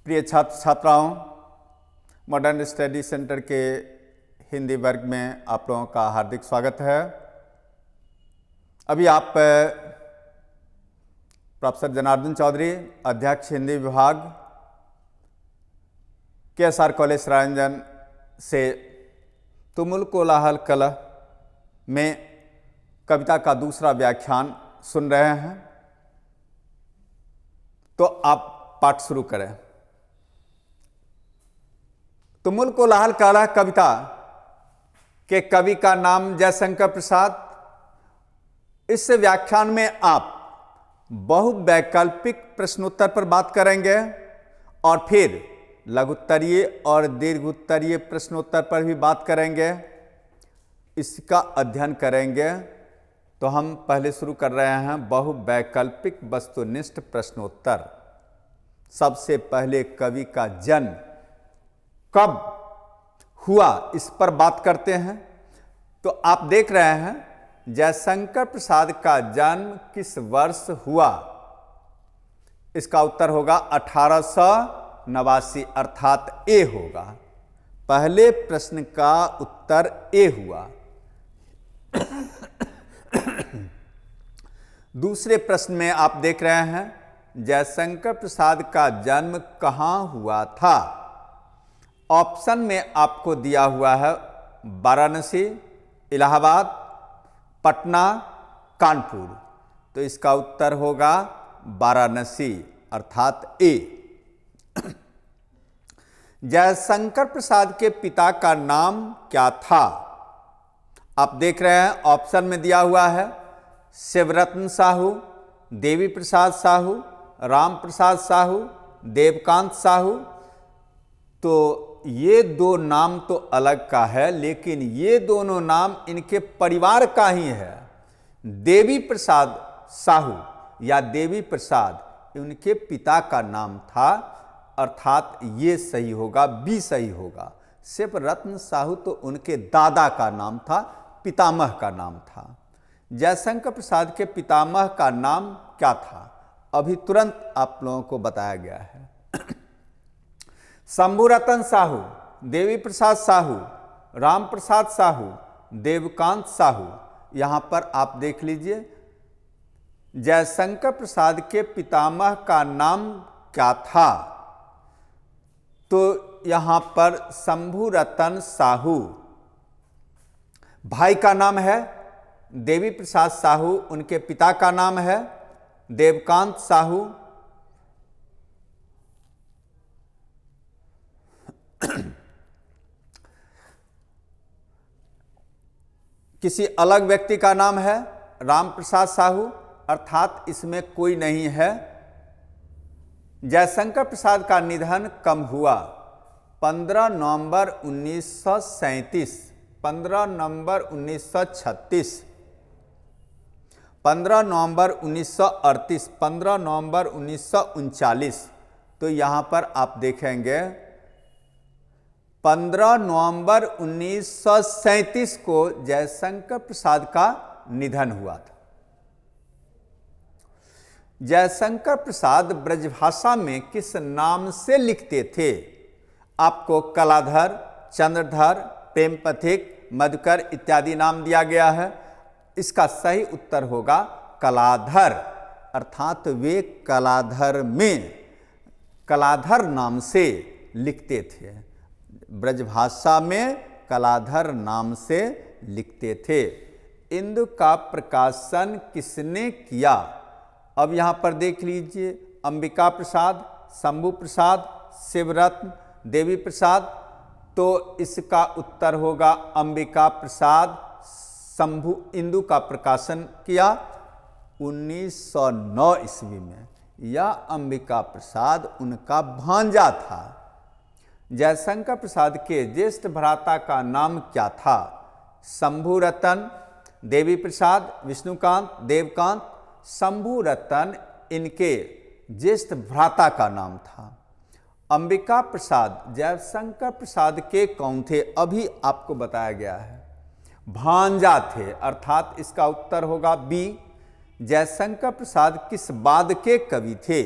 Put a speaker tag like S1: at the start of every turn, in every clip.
S1: प्रिय छात्र छात्राओं, मॉडर्न स्टडी सेंटर के हिंदी वर्ग में आप लोगों का हार्दिक स्वागत है। अभी आप प्रोफेसर जनार्दन चौधरी, अध्यक्ष हिंदी विभाग, KSR कॉलेज सरायरंजन से तुमुल कोलाहल कलह में कविता का दूसरा व्याख्यान सुन रहे हैं। तो आप पाठ शुरू करें। तुमुल कोलाहल कलह कविता के कवि का नाम जयशंकर प्रसाद। इस व्याख्यान में आप बहुवैकल्पिक प्रश्नोत्तर पर बात करेंगे और फिर लघुत्तरीय और दीर्घोत्तरीय प्रश्नोत्तर पर भी बात करेंगे, इसका अध्ययन करेंगे। तो हम पहले शुरू कर रहे हैं बहुवैकल्पिक वस्तुनिष्ठ प्रश्नोत्तर। सबसे पहले कवि का जन्म कब हुआ इस पर बात करते हैं। तो आप देख रहे हैं जयशंकर प्रसाद का जन्म किस वर्ष हुआ। इसका उत्तर होगा 1889, अर्थात ए होगा। पहले प्रश्न का उत्तर ए हुआ। दूसरे प्रश्न में आप देख रहे हैं जयशंकर प्रसाद का जन्म कहां हुआ था। ऑप्शन में आपको दिया हुआ है वाराणसी, इलाहाबाद, पटना, कानपुर। तो इसका उत्तर होगा वाराणसी, अर्थात ए। जयशंकर प्रसाद के पिता का नाम क्या था। आप देख रहे हैं ऑप्शन में दिया हुआ है शिवरत्न साहू, देवी प्रसाद साहू, राम प्रसाद साहू, देवकांत साहू। तो ये दो नाम तो अलग का है, लेकिन ये दोनों नाम इनके परिवार का ही है। देवी प्रसाद साहू या देवी प्रसाद उनके पिता का नाम था, अर्थात ये सही होगा, बी सही होगा। शिवरत्न साहू तो उनके दादा का नाम था, पितामह का नाम था। जयशंकर प्रसाद के पितामह का नाम क्या था, अभी तुरंत आप लोगों को बताया गया है। शंभुरतन साहू, देवी प्रसाद साहू, राम प्रसाद साहू, देवकांत साहू। यहां पर आप देख लीजिए जयशंकर प्रसाद के पितामह का नाम क्या था। तो यहां पर शंभुरतन साहू भाई का नाम है, देवी प्रसाद साहू उनके पिता का नाम है, देवकांत साहू किसी अलग व्यक्ति का नाम है, राम प्रसाद साहू, अर्थात इसमें कोई नहीं है। जयशंकर प्रसाद का निधन कब हुआ। 15 नवंबर 1937, 15 नवंबर 1936, 15 नवंबर 1938, 15 नवंबर 1939। तो यहां पर आप देखेंगे 15 नवंबर 1937 को जयशंकर प्रसाद का निधन हुआ था। जयशंकर प्रसाद ब्रजभाषा में किस नाम से लिखते थे। आपको कलाधर, चंद्रधर, प्रेम पथिक, मधुकर इत्यादि नाम दिया गया है। इसका सही उत्तर होगा कलाधर, अर्थात वे कलाधर में कलाधर नाम से लिखते थे। ब्रजभाषा में कलाधर नाम से लिखते थे। इंदु का प्रकाशन किसने किया। अब यहां पर देख लीजिए अंबिका प्रसाद, शंभु प्रसाद, शिवरत्न, देवी प्रसाद। तो इसका उत्तर होगा अंबिका प्रसाद। शंभु इंदु का प्रकाशन किया 1909 ईस्वी में। यह अंबिका प्रसाद उनका भांजा था। जयशंकर प्रसाद के ज्येष्ठ भ्राता का नाम क्या था। शंभुरतन, देवी प्रसाद, विष्णुकांत, देवकांत। शंभुरतन इनके ज्येष्ठ भ्राता का नाम था। अंबिका प्रसाद जयशंकर प्रसाद के कौन थे, अभी आपको बताया गया है, भांजा थे, अर्थात इसका उत्तर होगा बी। जयशंकर प्रसाद किस बाद के कवि थे।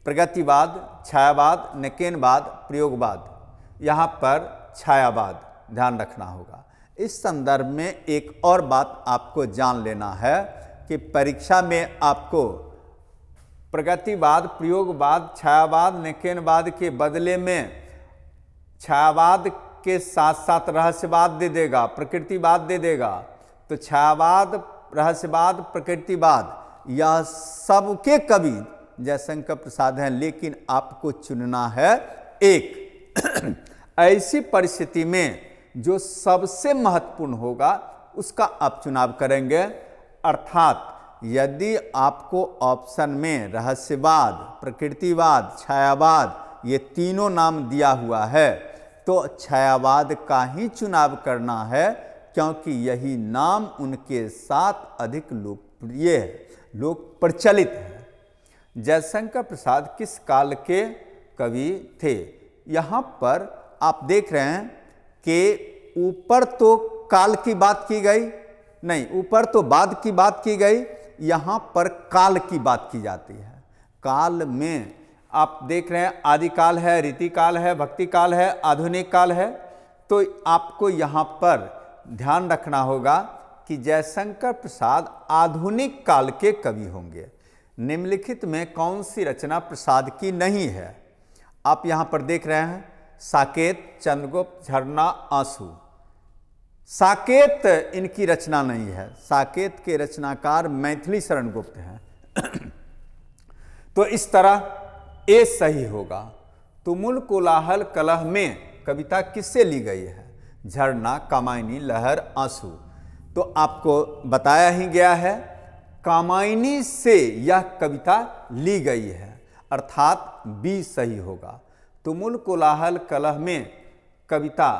S1: प्रगतिवाद, छायावाद, नकेनवाद, प्रयोगवाद। यहाँ पर छायावाद ध्यान रखना होगा। इस संदर्भ में एक और बात आपको जान लेना है कि परीक्षा में आपको प्रगतिवाद, प्रयोगवाद, छायावाद, नकेनवाद के बदले में छायावाद के साथ साथ रहस्यवाद दे देगा, प्रकृतिवाद दे देगा। तो छायावाद, रहस्यवाद, प्रकृतिवाद यह सबके कवि जयशंकर प्रसाद हैं, लेकिन आपको चुनना है एक। ऐसी परिस्थिति में जो सबसे महत्वपूर्ण होगा उसका आप चुनाव करेंगे। अर्थात यदि आपको ऑप्शन में रहस्यवाद, प्रकृतिवाद, छायावाद ये तीनों नाम दिया हुआ है तो छायावाद का ही चुनाव करना है, क्योंकि यही नाम उनके साथ अधिक लोकप्रिय है, लोक प्रचलित है। जयशंकर प्रसाद किस काल के कवि थे? यहाँ पर आप देख रहे हैं कि ऊपर तो काल की बात की गई नहीं, ऊपर तो बाद की बात की गई, यहाँ पर काल की बात की जाती है। काल में आप देख रहे हैं आदिकाल है, रीतिकाल है, भक्ति काल है, आधुनिक काल है। तो आपको यहाँ पर ध्यान रखना होगा कि जयशंकर प्रसाद आधुनिक काल के कवि होंगे। निम्नलिखित में कौन सी रचना प्रसाद की नहीं है? आप यहाँ पर देख रहे हैं साकेत, चंद्रगुप्त, झरना, आंसू। साकेत इनकी रचना नहीं है। साकेत के रचनाकार मैथिली शरण गुप्त हैं। तो इस तरह ए सही होगा। तुमुल कोलाहल कलह में कविता किससे ली गई है? झरना, कामायनी, लहर, आंसू। तो आपको बताया ही गया है कामायनी से यह कविता ली गई है, अर्थात बी सही होगा। तुमुल कोलाहल कलह में कविता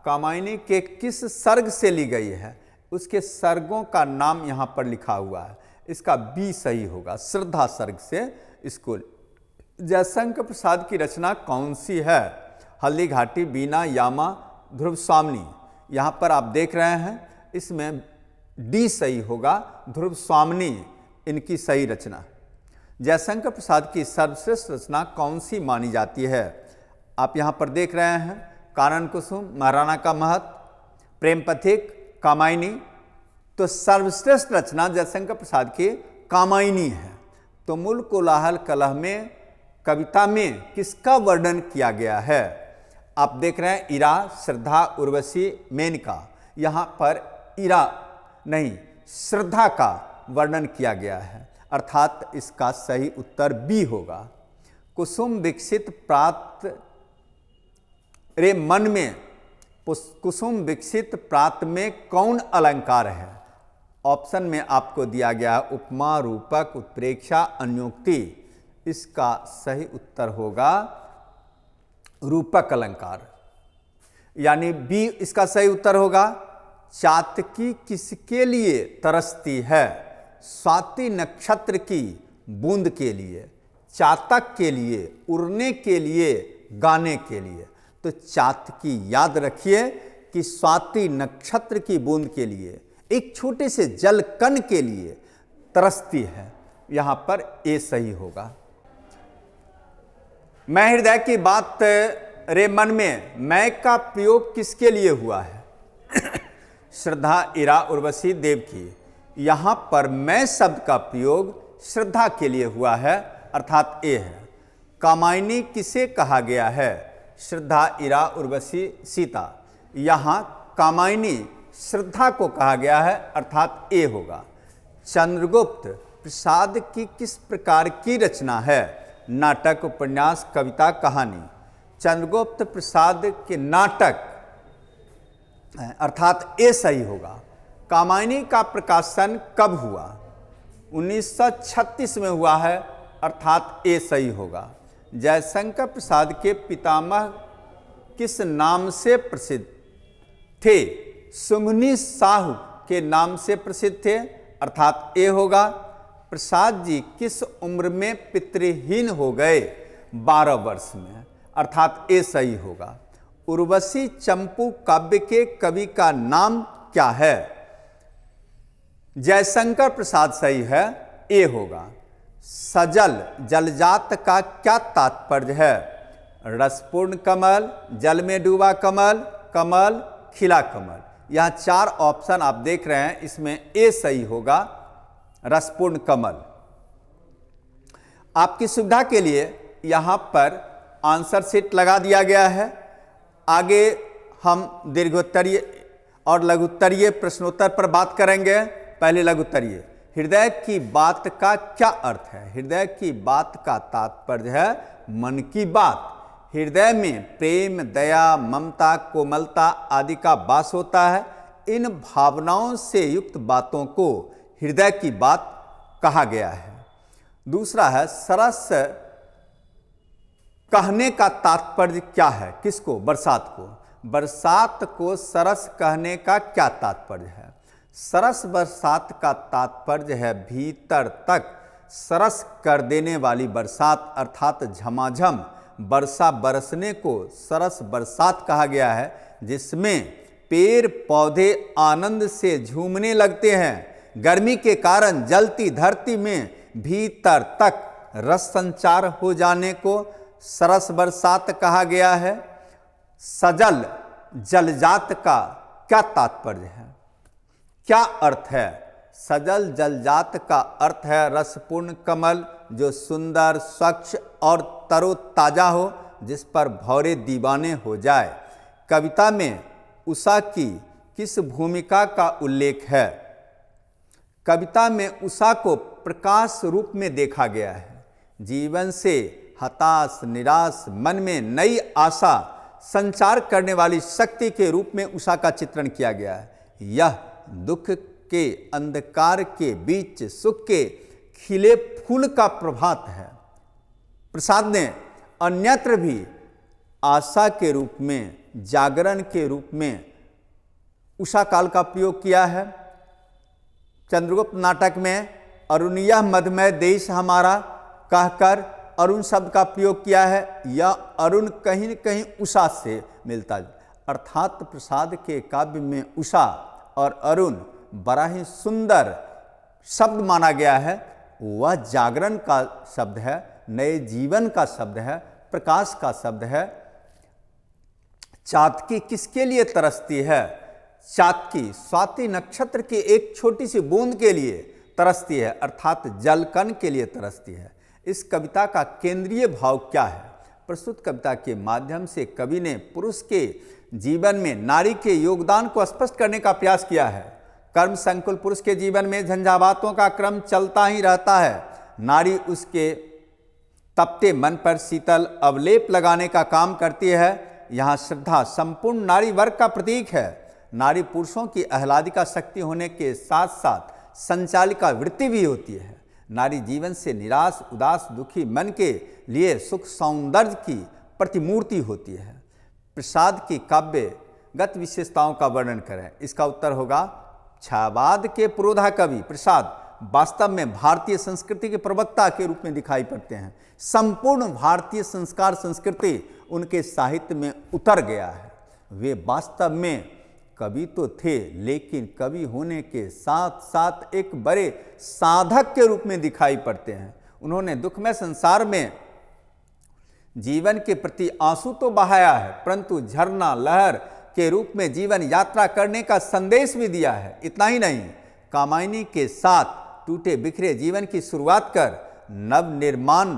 S1: कामायनी के किस सर्ग से ली गई है? उसके सर्गों का नाम यहाँ पर लिखा हुआ है, इसका बी सही होगा, श्रद्धा सर्ग से इसको। जयशंकर प्रसाद की रचना कौन सी है? हल्दी घाटी, बीना, यामा, ध्रुव स्वामिनी। यहाँ पर आप देख रहे हैं इसमें डी सही होगा, ध्रुव स्वामिनी इनकी सही रचना। जयशंकर प्रसाद की सर्वश्रेष्ठ रचना कौन सी मानी जाती है? आप यहाँ पर देख रहे हैं कानन कुसुम, महाराणा का महत, प्रेम पथिक, कामायनी। तो सर्वश्रेष्ठ रचना जयशंकर प्रसाद की कामायनी है। तो तुमुल कोलाहल कलह में कविता में किसका वर्णन किया गया है? आप देख रहे हैं इरा, श्रद्धा, उर्वशी, मेनका। यहाँ पर इरा नहीं, श्रद्धा का वर्णन किया गया है, अर्थात इसका सही उत्तर बी होगा। कुसुम विकसित प्रात रे मन में, कुसुम विकसित प्रात में कौन अलंकार है? ऑप्शन में आपको दिया गया है उपमा, रूपक, उत्प्रेक्षा, अन्योक्ति। इसका सही उत्तर होगा रूपक अलंकार, यानी बी इसका सही उत्तर होगा। चातकी किसके लिए तरसती है? स्वाति नक्षत्र की बूंद के लिए, चातक के लिए, उड़ने के लिए, गाने के लिए। तो चातकी याद रखिए कि स्वाति नक्षत्र की बूंद के लिए, एक छोटे से जल कण के लिए तरसती है। यहां पर ए सही होगा। मैं हृदय की बात रे मन में, मैं का प्रयोग किसके लिए हुआ है? श्रद्धा, इरा, उर्वशी, देवकी। यहां पर मैं शब्द का प्रयोग श्रद्धा के लिए हुआ है, अर्थात ए है। कामायनी किसे कहा गया है? श्रद्धा, इरा, उर्वशी, सीता। यहां कामायनी श्रद्धा को कहा गया है, अर्थात ए होगा। चंद्रगुप्त प्रसाद की किस प्रकार की रचना है? नाटक, उपन्यास, कविता, कहानी। चंद्रगुप्त प्रसाद के नाटक, अर्थात ए सही होगा। कामायनी का प्रकाशन कब हुआ? 1936 में हुआ है, अर्थात ए सही होगा। जयशंकर प्रसाद के पितामह किस नाम से प्रसिद्ध थे? सुंघनी साहू के नाम से प्रसिद्ध थे, अर्थात ए होगा। प्रसाद जी किस उम्र में पितृहीन हो गए? 12 वर्ष में, अर्थात ए सही होगा। उर्वशी चंपू काव्य के कवि का नाम क्या है? जयशंकर प्रसाद सही है, ए होगा। सजल जलजात का क्या तात्पर्य है? रसपूर्ण कमल, जल में डूबा कमल, कमल, खिला कमल। यह 4 ऑप्शन आप देख रहे हैं, इसमें ए सही होगा, रसपूर्ण कमल। आपकी सुविधा के लिए यहां पर आंसर शीट लगा दिया गया है। आगे हम दीर्घोत्तरीय और लघुत्तरीय प्रश्नोत्तर पर बात करेंगे। पहले लघुत्तरीय। हृदय की बात का क्या अर्थ है? हृदय की बात का तात्पर्य है मन की बात। हृदय में प्रेम, दया, ममता, कोमलता आदि का वास होता है। इन भावनाओं से युक्त बातों को हृदय की बात कहा गया है। दूसरा है सरस कहने का तात्पर्य क्या है? किसको? बरसात को। बरसात को सरस कहने का क्या तात्पर्य है? सरस बरसात का तात्पर्य है भीतर तक सरस कर देने वाली बरसात, अर्थात झमाझम वर्षा बरसने को सरस बरसात कहा गया है, जिसमें पेड़ पौधे आनंद से झूमने लगते हैं। गर्मी के कारण जलती धरती में भीतर तक रस संचार हो जाने को सरस बरसात कहा गया है। सजल जलजात का क्या तात्पर्य है? क्या अर्थ है? सजल जलजात का अर्थ है रसपूर्ण कमल जो सुंदर, स्वच्छ और तरोताजा हो, जिस पर भौरे दीवाने हो जाए। कविता में उषा की किस भूमिका का उल्लेख है? कविता में उषा को प्रकाश रूप में देखा गया है। जीवन से हताश, निराश मन में नई आशा संचार करने वाली शक्ति के रूप में उषा का चित्रण किया गया है। यह दुख के अंधकार के बीच सुख के खिले फूल का प्रभात है। प्रसाद ने अन्यत्र भी आशा के रूप में, जागरण के रूप में उषा काल का प्रयोग किया है। चंद्रगुप्त नाटक में अरुणिया मधुमय देश हमारा कहकर अरुण शब्द का प्रयोग किया है। यह अरुण कहीं न कहीं उषा से मिलता है, अर्थात प्रसाद के काव्य में उषा और अरुण बड़ा ही सुंदर शब्द माना गया है। वह जागरण का शब्द है, नए जीवन का शब्द है, प्रकाश का शब्द है। चातकी किसके लिए तरसती है? चातकी स्वाति नक्षत्र की एक छोटी सी बूंद के लिए तरसती है, अर्थात जलकण के लिए तरसती है। इस कविता का केंद्रीय भाव क्या है? प्रस्तुत कविता के माध्यम से कवि ने पुरुष के जीवन में नारी के योगदान को स्पष्ट करने का प्रयास किया है। कर्म संकुल पुरुष के जीवन में झंझावातों का क्रम चलता ही रहता है। नारी उसके तपते मन पर शीतल अवलेप लगाने का काम करती है। यहाँ श्रद्धा संपूर्ण नारी वर्ग का प्रतीक है। नारी पुरुषों की आह्लादिका शक्ति होने के साथ साथ संचालिका वृत्ति भी होती है। नारी जीवन से निराश, उदास, दुखी मन के लिए सुख सौंदर्य की प्रतिमूर्ति होती है। प्रसाद की काव्यगत विशेषताओं का वर्णन करें। इसका उत्तर होगा छायावाद के पुरोधा कवि प्रसाद वास्तव में भारतीय संस्कृति के प्रवक्ता के रूप में दिखाई पड़ते हैं। संपूर्ण भारतीय संस्कार संस्कृति उनके साहित्य में उतर गया है। वे वास्तव में कवि तो थे, लेकिन कवि होने के साथ साथ एक बड़े साधक के रूप में दिखाई पड़ते हैं। उन्होंने दुखमय संसार में जीवन के प्रति आंसू तो बहाया है, परंतु झरना लहर के रूप में जीवन यात्रा करने का संदेश भी दिया है। इतना ही नहीं, कामायनी के साथ टूटे बिखरे जीवन की शुरुआत कर नव निर्माण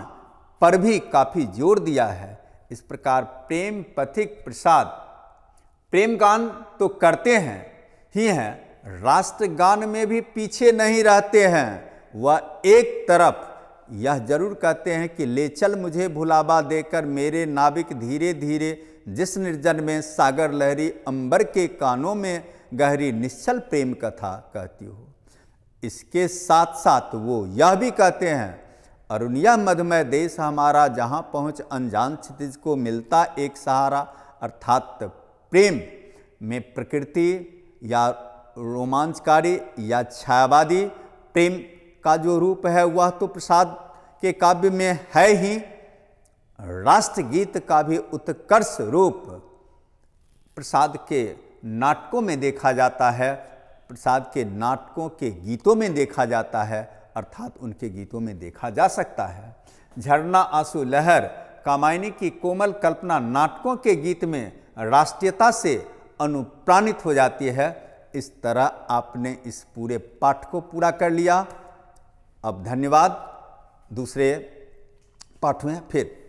S1: पर भी काफी जोर दिया है। इस प्रकार प्रेम पथिक प्रसाद प्रेम गान तो करते हैं ही हैं, राष्ट्रगान में भी पीछे नहीं रहते हैं। वह एक तरफ यह जरूर कहते हैं कि ले चल मुझे भुलावा देकर मेरे नाविक धीरे धीरे, जिस निर्जन में सागर लहरी अंबर के कानों में गहरी निश्चल प्रेम कथा कहती हो। इसके साथ साथ वो यह भी कहते हैं, अरुणिया मधुमय देश हमारा, जहाँ पहुँच अनजान क्षितिज को मिलता एक सहारा। अर्थात प्रेम में प्रकृति या रोमांचकारी या छायावादी प्रेम का जो रूप है वह तो प्रसाद के काव्य में है ही। राष्ट्रगीत का भी उत्कर्ष रूप प्रसाद के नाटकों में देखा जाता है, प्रसाद के नाटकों के गीतों में देखा जाता है। अर्थात उनके गीतों में देखा जा सकता है। झरना, आंसू, लहर, कामायनी की कोमल कल्पना नाटकों के गीत में राष्ट्रीयता से अनुप्राणित हो जाती है। इस तरह आपने इस पूरे पाठ को पूरा कर लिया। अब धन्यवाद, दूसरे पाठ में फिर